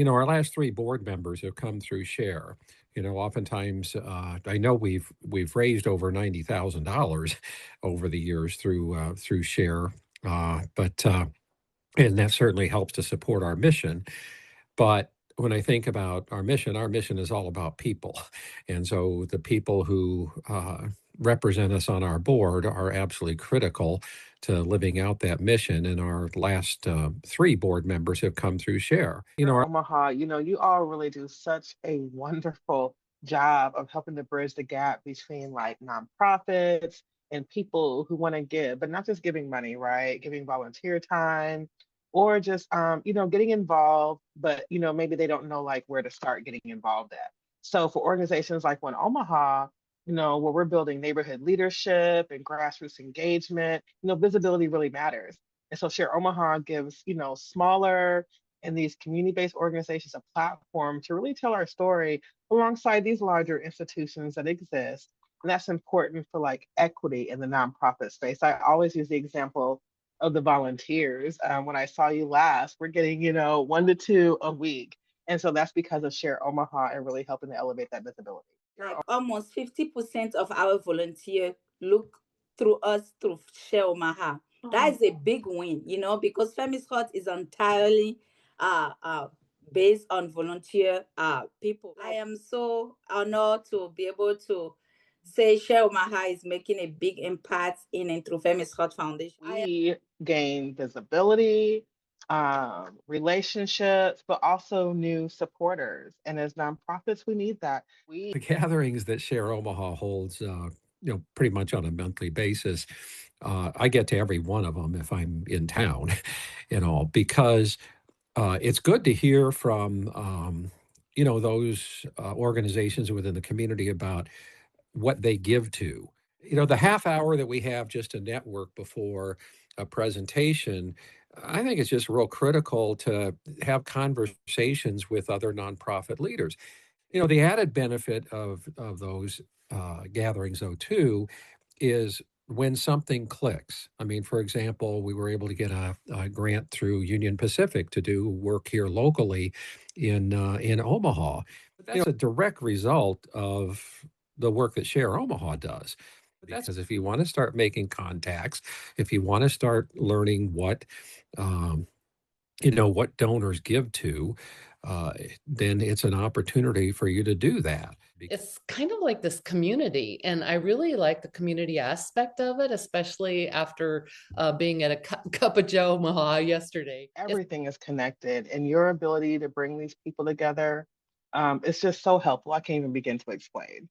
Our last three board members have come through Share. Oftentimes, I know we've raised over $90,000 over the years through Share, but and that certainly helps to support our mission. But when I think about our mission is all about people. And so the people who represent us on our board are absolutely critical to living out that mission. And our last three board members have come through Share. Omaha, you all really do such a wonderful job of helping to bridge the gap between like nonprofits and people who want to give, but not just giving money, right? Giving volunteer time or just getting involved, but maybe they don't know like where to start getting involved at. So for organizations like One Omaha, where we're building neighborhood leadership and grassroots engagement, visibility really matters. And so Share Omaha gives, smaller and these community-based organizations a platform to really tell our story alongside these larger institutions that exist. And that's important for like equity in the nonprofit space. I always use the example of the volunteers. When I saw you last, we're getting, 1 to 2 a week. And so that's because of Share Omaha and really helping to elevate that visibility. Like almost 50% of our volunteers look through us through Share Omaha. That is a big win, because Femi's Heart is entirely uh, uh, based on volunteer people. I am so honored to be able to say Share Omaha is making a big impact in and through Femi's Heart Foundation. We gain visibility, relationships, but also new supporters. And as nonprofits, we need that. The gatherings that Share Omaha holds, pretty much on a monthly basis, I get to every one of them if I'm in town, because it's good to hear from, those organizations within the community about what they give to. The half hour that we have just to network before a presentation, I think it's just real critical to have conversations with other nonprofit leaders. The added benefit of those gatherings, though, too, is when something clicks. I mean, for example, we were able to get a grant through Union Pacific to do work here locally in Omaha. That's a direct result of the work that Share Omaha does. Because if you want to start making contacts, if you want to start learning what donors give to, then it's an opportunity for you to do that. It's kind of like this community, and I really like the community aspect of it, especially after being at a Cup of Joe Omaha yesterday. Everything is connected, and your ability to bring these people together, it's just so helpful. I can't even begin to explain.